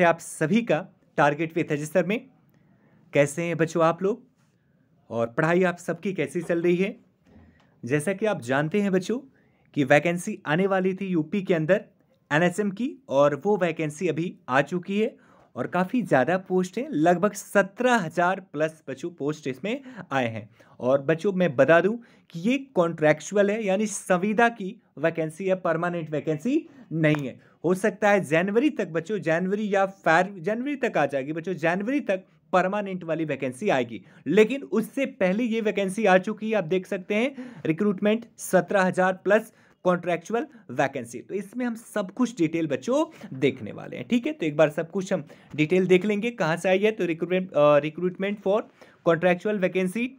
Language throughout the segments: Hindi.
है आप सभी का टारगेट विथ रजिस्टर में। कैसे हैं बच्चों आप लोग, और पढ़ाई आप सबकी कैसी चल रही है। जैसा कि आप जानते हैं बच्चों कि वैकेंसी आने वाली थी यूपी के अंदर एनएचएम की, और वो वैकेंसी अभी आ चुकी है और काफ़ी ज़्यादा पोस्ट है, लगभग 17,000 प्लस बच्चों पोस्ट इसमें आए हैं। और बच्चों मैं बता दूं कि ये कॉन्ट्रैक्चुअल है, यानी संविदा की वैकेंसी है, परमानेंट वैकेंसी नहीं है। हो सकता है जनवरी तक बच्चों, जनवरी या जनवरी तक आ जाएगी बच्चों, जनवरी तक परमानेंट वाली वैकेंसी आएगी, लेकिन उससे पहले ये वैकेंसी आ चुकी है। आप देख सकते हैं रिक्रूटमेंट 17,000 प्लस कॉन्ट्रैक्चुअल वैकेंसी। तो इसमें हम सब कुछ डिटेल बच्चों देखने वाले हैं, ठीक है। तो एक बार सब कुछ हम डिटेल देख लेंगे कहां से आई है। तो recruitment for contractual vacancy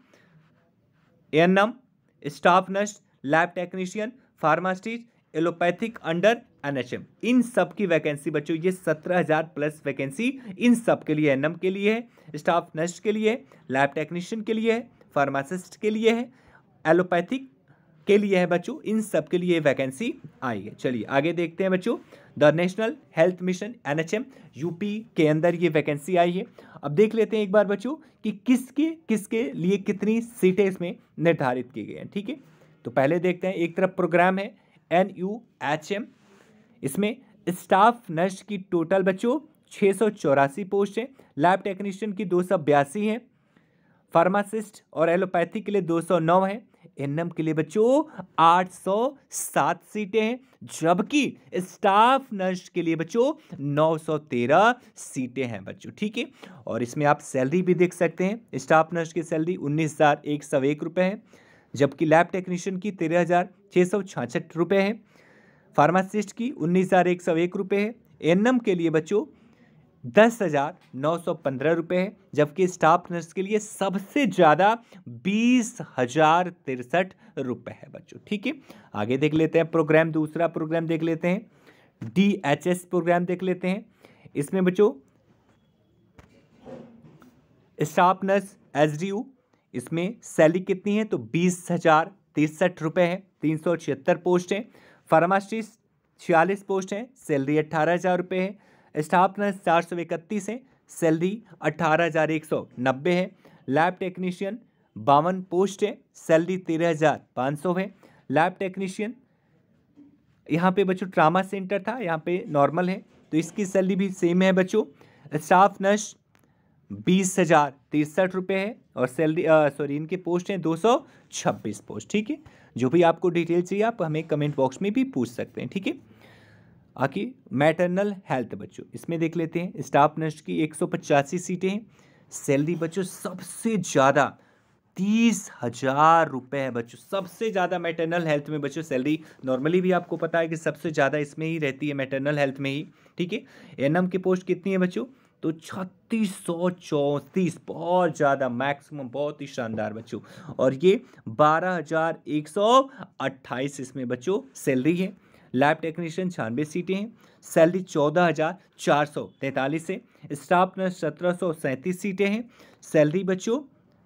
ANM, staff nurse, lab technician, pharmacist, allopathic under NHM, इन सब की वैकेंसी बच्चों ये 17,000 प्लस वैकेंसी इन सब के लिए, एएनएम के लिए है, स्टाफ नर्स के लिए है, लैब टेक्नीशियन के लिए है, फार्मासिस्ट के लिए है, एलोपैथिक के लिए है बच्चों, इन सब के लिए वैकेंसी आई है। चलिए आगे देखते हैं बच्चों। The national health mission NHM UP के अंदर ये वैकेंसी आई है। अब देख लेते हैं एक बार बच्चों कि किसके किसके लिए कितनी सीटें इसमें निर्धारित की गई हैं, ठीक है। तो पहले देखते हैं, एक तरफ प्रोग्राम है NUHM, इसमें स्टाफ नर्स की टोटल बच्चों 684 पोस्ट है, लैब टेक्नीशियन की 282 है, फार्मासिस्ट और एलोपैथी के लिए 209 है, एनएम के लिए बच्चों 807 सीटें हैं, जबकि स्टाफ नर्स के लिए बच्चों 913 सीटें हैं बच्चों, ठीक है। और इसमें आप सैलरी भी देख सकते हैं। स्टाफ नर्स की सैलरी 19,101 रुपये है, जबकि लैब टेक्नीशियन की 13,666 रुपये है, फार्मासिस्ट की 19,101 रुपये है, एनएम के लिए बच्चों 10,915 रुपये है, जबकि स्टाफ नर्स के लिए सबसे ज़्यादा 20,063 रुपये है बच्चों, ठीक है। आगे देख लेते हैं प्रोग्राम, दूसरा प्रोग्राम देख लेते हैं, DHS प्रोग्राम देख लेते हैं। इसमें बच्चों स्टाफ नर्स SDU, इसमें सैलरी कितनी है तो 20,063 रुपये है, 376 पोस्ट है। फार्मासिस्ट 46 पोस्ट है, सैलरी 18,000 रुपये है। स्टाफ नर्स 431 है, सैलरी 18,190 है। लैब टेक्नीशियन 52 पोस्ट है, सैलरी 13,500 है। लैब टेक्नीशियन यहाँ पे बच्चों ट्रामा सेंटर था, यहाँ पे नॉर्मल है, तो इसकी सैलरी भी सेम है बच्चों। स्टाफ नर्स 20,063 रुपये है, और सैलरी इनके पोस्ट हैं 226 पोस्ट, ठीक है। जो भी आपको डिटेल चाहिए आप हमें कमेंट बॉक्स में भी पूछ सकते हैं, ठीक है। आखिर मैटरनल हेल्थ बच्चों, इसमें देख लेते हैं, स्टाफ नर्स की 185 सीटें हैं, सैलरी बच्चों सबसे ज़्यादा 30,000 रुपये है बच्चों, सबसे ज़्यादा मैटरनल हेल्थ में बच्चों सैलरी। नॉर्मली भी आपको पता है कि सबसे ज़्यादा इसमें ही रहती है, मैटरनल हेल्थ में ही, ठीक है। एएनएम की पोस्ट कितनी है बच्चों तो 3,634, बहुत ज़्यादा, मैक्सिमम, बहुत ही शानदार बच्चों। और ये 12,128 इसमें बच्चों सैलरी है। लैब टेक्नीशियन 96 सीटें हैं, सैलरी 14,443 है। स्टाफ नर्स 1,737 सीटें हैं, सैलरी बच्चों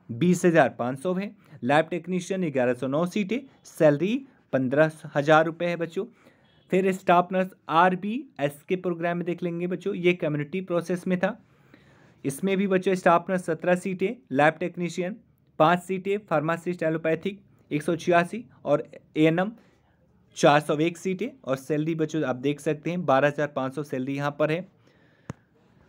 20,500 है। लैब टेक्नीशियन 1,109 सीटें, सैलरी 15,000 रुपये है बच्चों। फिर स्टाफ नर्स RBS के प्रोग्राम में देख लेंगे बच्चों, ये कम्युनिटी प्रोसेस में था। इसमें भी बच्चों स्टाफ नर्स 17 सीटें, लैब टेक्नीशियन 5 सीटें, फार्मासिस्ट एलोपैथिक 186, और ANM 401 सीटें, और सैलरी बच्चों आप देख सकते हैं 12,500 सैलरी यहाँ पर है।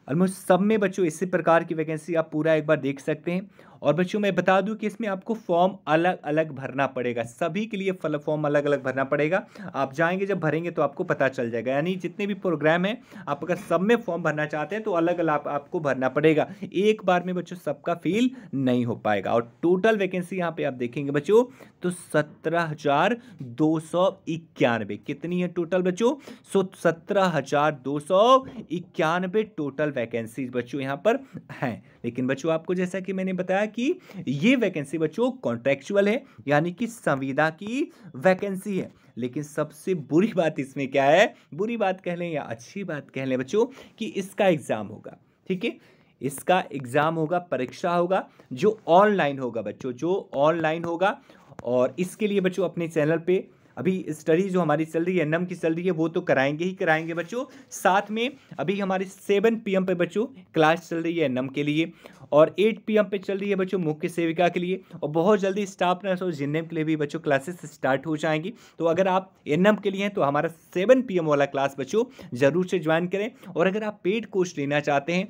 ऑलमोस्ट सब में बच्चों इसी प्रकार की वैकेंसी आप पूरा एक बार देख सकते हैं। और बच्चों मैं बता दूं कि इसमें आपको फॉर्म अलग अलग भरना पड़ेगा, सभी के लिए फॉर्म अलग अलग भरना पड़ेगा। आप जाएंगे जब भरेंगे तो आपको पता चल जाएगा, यानी जितने भी प्रोग्राम हैं आप अगर सब में फॉर्म भरना चाहते हैं तो अलग अलग आपको भरना पड़ेगा, एक बार में बच्चों सबका फिल नहीं हो पाएगा। और टोटल वैकेंसी यहाँ पे आप देखेंगे बच्चों तो 17,291, कितनी है टोटल बच्चों 17,291 टोटल वैकेंसी बच्चों यहाँ पर हैं। लेकिन बच्चों आपको जैसा कि मैंने बताया कि ये वैकेंसी बच्चों कॉन्ट्रैक्चुअल है, यानी कि संविदा की वैकेंसी है। लेकिन सबसे बुरी बात इसमें क्या है, बुरी बात कह लें या अच्छी बात कह लें बच्चों, कि इसका एग्जाम होगा, ठीक है। इसका एग्जाम होगा, परीक्षा होगा, जो ऑनलाइन होगा बच्चों, जो ऑनलाइन होगा। और इसके लिए बच्चों अपने चैनल पे अभी स्टडी जो हमारी चल रही है एनएम की चल रही है वो तो कराएंगे ही कराएंगे बच्चों। साथ में अभी हमारी 7 PM पे बच्चों क्लास चल रही है एनएम के लिए, और 8 PM पे चल रही है बच्चों मुख्य सेविका के लिए, और बहुत जल्दी स्टाफ नर्स और जिन्नेम के लिए भी बच्चों क्लासेस स्टार्ट हो जाएंगी। तो अगर आप एनएम के लिए हैं तो हमारा 7 PM वाला क्लास बच्चों जरूर से ज्वाइन करें। और अगर आप पेड कोर्स लेना चाहते हैं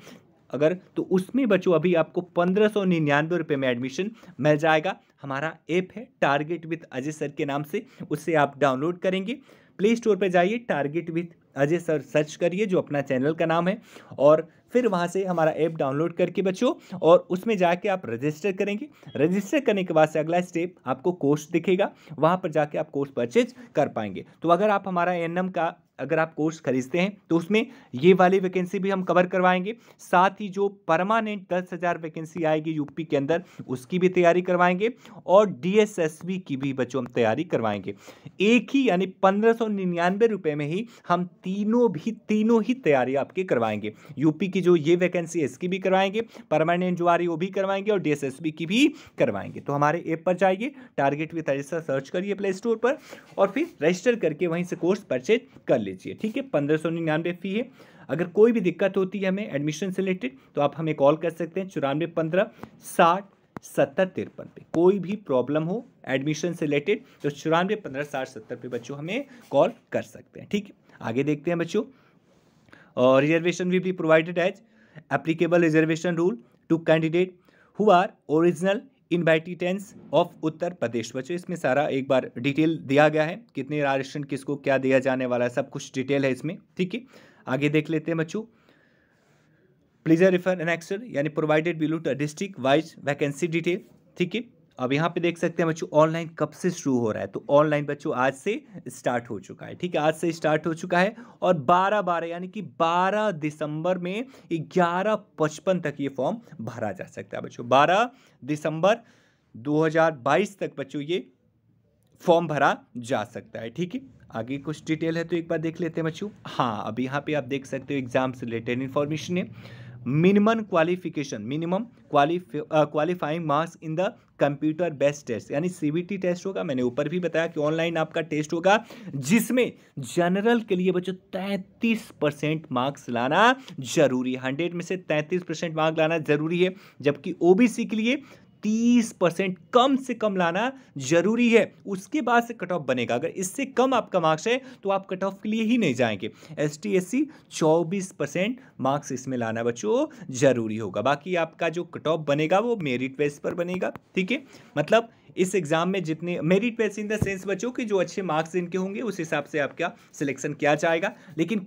अगर, तो उसमें बच्चों अभी आपको 1599 रुपये में एडमिशन मिल जाएगा। हमारा ऐप है टारगेट विद अजय सर के नाम से, उससे आप डाउनलोड करेंगे। प्ले स्टोर पे जाइए, target with Ajay sir search करिए जो अपना चैनल का नाम है, और फिर वहाँ से हमारा ऐप डाउनलोड करके बच्चों और उसमें जाके आप रजिस्टर करेंगे। रजिस्टर करने के बाद से अगला स्टेप आपको कोर्स दिखेगा, वहाँ पर जाके आप कोर्स परचेज कर पाएंगे। तो अगर आप हमारा एनएम का अगर आप कोर्स खरीदते हैं तो उसमें ये वाली वैकेंसी भी हम कवर करवाएंगे, साथ ही जो परमानेंट 10,000 वैकेंसी आएगी यूपी के अंदर उसकी भी तैयारी करवाएंगे, और डीएसएसबी की भी बच्चों हम तैयारी करवाएंगे। एक ही यानी 1599 रुपये में ही हम तीनों ही तैयारी आपकी करवाएंगे। यूपी की जो ये वैकेंसी है इसकी भी करवाएंगे, परमानेंट जो आ रही है वो भी करवाएंगे, और डीएसएसबी की भी करवाएंगे। तो हमारे ऐप पर जाइए, target with Ajay sir search करिए प्ले स्टोर पर, और फिर रजिस्टर करके वहीं से कोर्स परचेज कर लीजिए। ठीक है, 1599 फी है। अगर कोई भी दिक्कत होती है हमें एडमिशन से रिलेटेड तो आप हमें कॉल कर सकते हैं 9415607053 पे। कोई भी प्रॉब्लम हो एडमिशन से रिलेटेड तो 94156070 पे बच्चों हमें कॉल कर सकते हैं। ठीक है, आगे देखते हैं बच्चों। और reservation will be provided as applicable reservation rule to candidate who are original inhabitants of Uttar Pradesh. बच्चों इसमें सारा एक बार डिटेल दिया गया है, कितने आरक्षण किसको क्या दिया जाने वाला है, सब कुछ डिटेल है इसमें। ठीक है, आगे देख लेते हैं बच्चों। प्लीज रेफर एनेक्सर यानी provided below to district wise vacancy detail. ठीक है, अब यहाँ पे देख सकते हैं बच्चों ऑनलाइन कब से शुरू हो रहा है, तो ऑनलाइन बच्चों आज से स्टार्ट हो चुका है। ठीक है, आज से स्टार्ट हो चुका है, और 12/12 यानी कि 12 दिसंबर में 11:55 तक ये फॉर्म भरा जा सकता है बच्चों। 12 दिसंबर 2022 तक बच्चों ये फॉर्म भरा जा सकता है। ठीक है, आगे कुछ डिटेल है तो एक बार देख लेते हैं बच्चों। हाँ, अब यहाँ पे आप देख सकते हो एग्जाम से रिलेटेड इन्फॉर्मेशन है। Minimum qualification, minimum qualifying marks in the computer based test यानी सीबीटी टेस्ट होगा। मैंने ऊपर भी बताया कि ऑनलाइन आपका टेस्ट होगा, जिसमें जनरल के लिए बच्चों 33% मार्क्स लाना जरूरी है। 100 में से 33% मार्क्स लाना जरूरी है, जबकि ओबीसी के लिए 30% कम से कम लाना जरूरी है। उसके बाद से कट ऑफ बनेगा। अगर इससे कम आपका मार्क्स है तो आप कट ऑफ के लिए ही नहीं जाएंगे। एसटी एससी 24% मार्क्स इसमें लाना बच्चों जरूरी होगा। बाकी आपका जो कट ऑफ बनेगा वो मेरिट बेस पर बनेगा। ठीक है, मतलब इस एग्जाम में जितने merit base in the sense बच्चों कि जो अच्छे मार्क्स इनके होंगे उस हिसाब से आपका सिलेक्शन किया जाएगा। लेकिन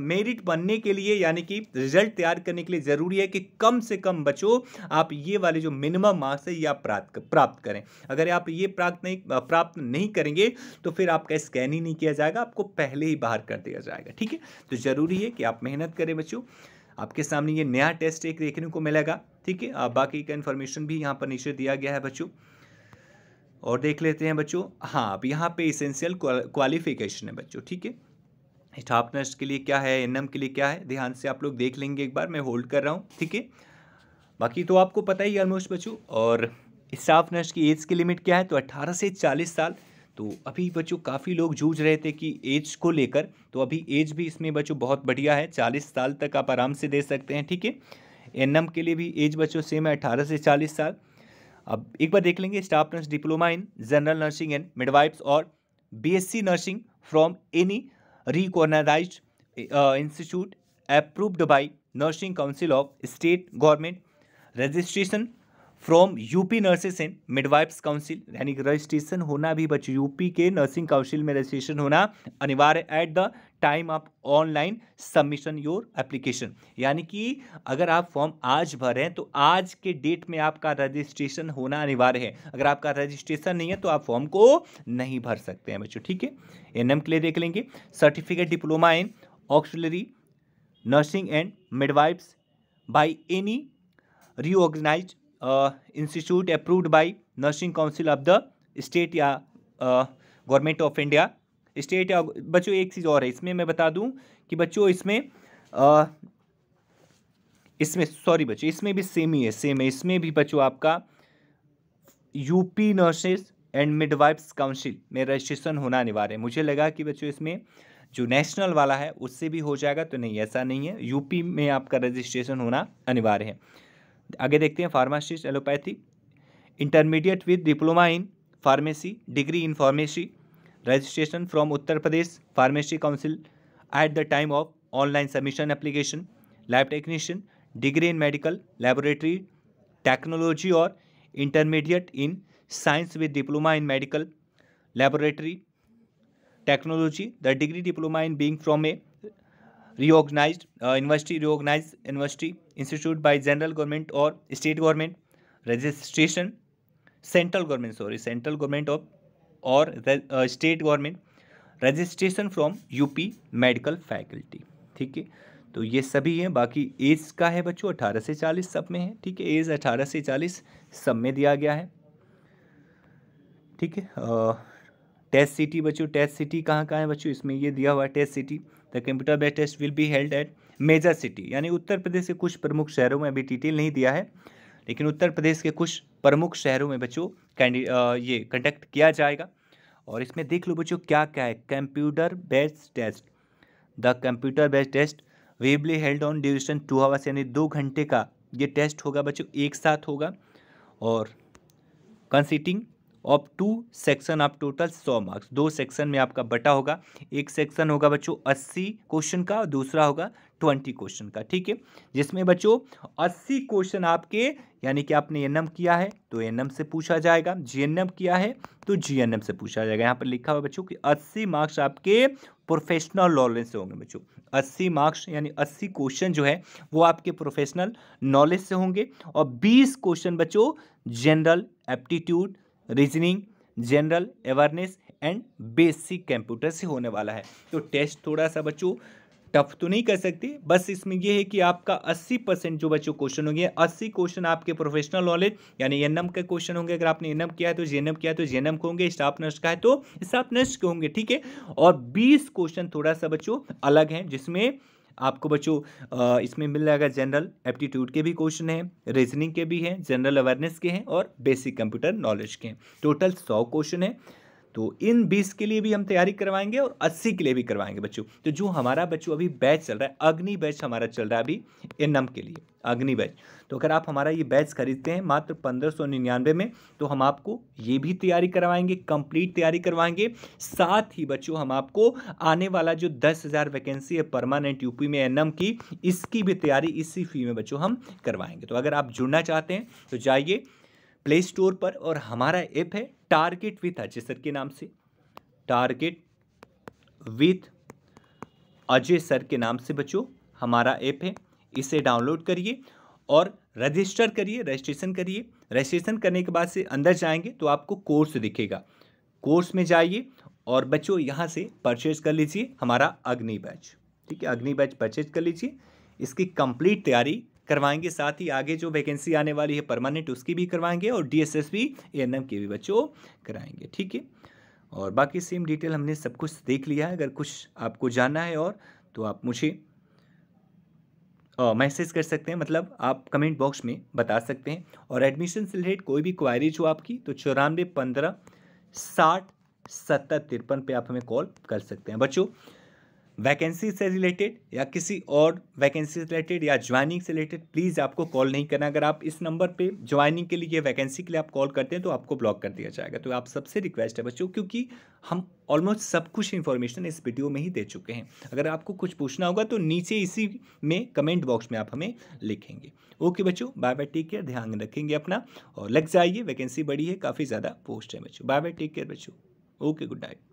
मेरिट बनने के लिए यानी कि रिजल्ट तैयार करने के लिए ज़रूरी है कि कम से कम बच्चों आप ये वाले जो मिनिमम मार्क्स है ये आप प्राप्त करें। अगर आप ये प्राप्त नहीं करेंगे तो फिर आपका स्कैन ही नहीं किया जाएगा, आपको पहले ही बाहर कर दिया जाएगा। ठीक है, तो ज़रूरी है कि आप मेहनत करें बच्चों। आपके सामने ये नया टेस्ट एक देखने को मिलेगा। ठीक है, बाकी का इन्फॉर्मेशन भी यहाँ पर नीचे दिया गया है बच्चों, और देख लेते हैं बच्चों। हाँ, अब यहाँ पे इसेंशियल क्वालिफिकेशन है बच्चों। ठीक है, स्टाफ नर्स के लिए क्या है, एनएम के लिए क्या है, ध्यान से आप लोग देख लेंगे एक बार, मैं होल्ड कर रहा हूँ। ठीक है, बाकी तो आपको पता ही ऑलमोस्ट बच्चों। और स्टाफ नर्स की एज की लिमिट क्या है, तो 18 से 40 साल। तो अभी बच्चों काफ़ी लोग जूझ रहे थे कि एज को लेकर, तो अभी एज भी इसमें बच्चों बहुत बढ़िया है, 40 साल तक आप आराम से दे सकते हैं। ठीक है, एनएम के लिए भी एज बच्चों सेम है, 18 से 40 साल। अब एक बार देख लेंगे staff nurse diploma in general nursing and midwifes और BSc nursing from any recognised institute approved by nursing council of state government, registration from UP nurses and midwifes council यानी कि रजिस्ट्रेशन होना भी बच्चों यूपी के नर्सिंग काउंसिल में रजिस्ट्रेशन होना अनिवार्य eight the time of online submission your application. यानी कि अगर आप फॉर्म आज भरें तो आज के डेट में आपका रजिस्ट्रेशन होना अनिवार्य है। अगर आपका रजिस्ट्रेशन नहीं है तो आप फॉर्म को नहीं भर सकते हैं बच्चों। ठीक है, एनएम के लिए देख लेंगे certificate diploma in auxiliary nursing and midwives by any reorganized institute approved by nursing council of the state या गवर्नमेंट ऑफ इंडिया स्टेट। या बच्चों एक चीज़ और है इसमें मैं बता दूं कि बच्चों इसमें सॉरी बच्चों इसमें भी सेम ही है, सेम है। इसमें भी बच्चों आपका UP nurses and midwifes council में रजिस्ट्रेशन होना अनिवार्य है। मुझे लगा कि बच्चों इसमें जो नेशनल वाला है उससे भी हो जाएगा, तो नहीं, ऐसा नहीं है। यूपी में आपका रजिस्ट्रेशन होना अनिवार्य है। आगे देखते हैं pharmacist allopathy, intermediate with diploma in pharmacy, degree in pharmacy, registration from Uttar Pradesh pharmacy council at the time of online submission application, lab technician, degree in medical laboratory technology और intermediate in science with diploma in medical laboratory technology, the degree diploma in being from a recognized university institute by general government or state government, registration central government of or state government, registration from UP medical faculty। ठीक है, तो ये सभी हैं। बाकी एज का है बच्चों 18 से 40 सब में है। ठीक है, एज 18 से 40 सब में दिया गया है। ठीक है, टेस्ट सिटी बच्चों, टेस्ट सिटी कहाँ है बच्चों, इसमें ये दिया हुआ है test city. The computer based test will be held at major city, यानी उत्तर प्रदेश के कुछ प्रमुख शहरों में, अभी डिटेल नहीं दिया है, लेकिन उत्तर प्रदेश के कुछ प्रमुख शहरों में बच्चों ये कंडक्ट किया जाएगा। और इसमें देख लो बच्चों क्या क्या है, computer based test, the computer based test will be held on duration 2 hours, यानी 2 घंटे का ये टेस्ट होगा बच्चों, एक साथ होगा। और consisting of 2 section of total 100 marks, 2 section में आपका बटा होगा। एक सेक्शन होगा बच्चों 80 क्वेश्चन का और दूसरा होगा 20 क्वेश्चन का। ठीक है, जिसमें बच्चों 80 क्वेश्चन आपके, यानी कि आपने एनएम किया है तो एनएम से पूछा जाएगा, जीएनएम किया है तो जीएनएम से पूछा जाएगा। यहाँ पर लिखा हुआ बच्चों कि 80 मार्क्स आपके प्रोफेशनल नॉलेज से होंगे बच्चों। 80 मार्क्स यानी 80 क्वेश्चन जो है वो आपके प्रोफेशनल नॉलेज से होंगे, और 20 क्वेश्चन बच्चों general aptitude, reasoning, general awareness and basic computer से होने वाला है। तो टेस्ट थोड़ा सा बच्चों टफ तो नहीं कर सकते, बस इसमें यह है कि आपका 80% जो बच्चों क्वेश्चन होंगे, 80 क्वेश्चन आपके प्रोफेशनल नॉलेज यानी एनएम के क्वेश्चन होंगे। अगर आपने एनएम किया है तो जीएनएम किया है तो जीएनएम के होंगे, स्टाफ नर्स का है तो स्टाफ नर्स के होंगे। ठीक है, और 20 क्वेश्चन थोड़ा सा बच्चों अलग हैं, जिसमें आपको बच्चों इसमें मिल जाएगा जनरल एप्टीट्यूड के भी क्वेश्चन हैं, रीजनिंग के भी हैं, जनरल अवेयरनेस के हैं और बेसिक कंप्यूटर नॉलेज के हैं। टोटल 100 क्वेश्चन है। तो इन 20 के लिए भी हम तैयारी करवाएंगे और 80 के लिए भी करवाएंगे बच्चों। तो जो हमारा बच्चों अभी बैच चल रहा है, अग्नि बैच हमारा चल रहा है अभी एनएम के लिए, अग्नि बैच। तो अगर आप हमारा ये बैच खरीदते हैं मात्र 1599 में, तो हम आपको ये भी तैयारी करवाएंगे, कंप्लीट तैयारी करवाएंगे। साथ ही बच्चों हम आपको आने वाला जो 10,000 वैकेंसी है परमानेंट यूपी में एनएम की, इसकी भी तैयारी इसी फी में बच्चों हम करवाएंगे। तो अगर आप जुड़ना चाहते हैं तो जाइए प्ले स्टोर पर, और हमारा ऐप है टारगेट विथ अजय सर के नाम से, टारगेट विथ अजय सर के नाम से बच्चों हमारा ऐप है। इसे डाउनलोड करिए और रजिस्टर करिए, रजिस्ट्रेशन करिए। रजिस्ट्रेशन करने के बाद से अंदर जाएंगे तो आपको कोर्स दिखेगा, कोर्स में जाइए और बच्चों यहाँ से परचेज कर लीजिए हमारा अग्नि बैच। ठीक है, अग्नि बैच परचेज कर लीजिए, इसकी कंप्लीट तैयारी करवाएंगे। साथ ही आगे जो वैकेंसी आने वाली है परमानेंट उसकी भी करवाएंगे और डीएसएसबी एएनएम की भी बच्चों कराएंगे। ठीक है, और बाकी सेम डिटेल हमने सब कुछ देख लिया है। अगर कुछ आपको जानना है और तो आप मुझे मैसेज कर सकते हैं, मतलब आप कमेंट बॉक्स में बता सकते हैं। और एडमिशन से रिलेटेड कोई भी क्वायरी जो आपकी, तो 94 15 60 70 53 पे आप हमें कॉल कर सकते हैं। बच्चों वैकेंसी से रिलेटेड या किसी और वैकेंसी से रिलेटेड या ज्वाइनिंग से रिलेटेड प्लीज़ आपको कॉल नहीं करना। अगर आप इस नंबर पे ज्वाइनिंग के लिए, वैकेंसी के लिए आप कॉल करते हैं तो आपको ब्लॉक कर दिया जाएगा। तो आप सबसे रिक्वेस्ट है बच्चों, क्योंकि हम ऑलमोस्ट सब कुछ इन्फॉर्मेशन इस वीडियो में ही दे चुके हैं। अगर आपको कुछ पूछना होगा तो नीचे इसी में कमेंट बॉक्स में आप हमें लिखेंगे। ओके बच्चों, बाय बाय, टेक केयर, ध्यान रखेंगे अपना और लग जाइए। वैकेंसी बड़ी है, काफ़ी ज़्यादा पोस्ट है बच्चों। बाय बाय, टेक केयर बच्चों। Okay, good night.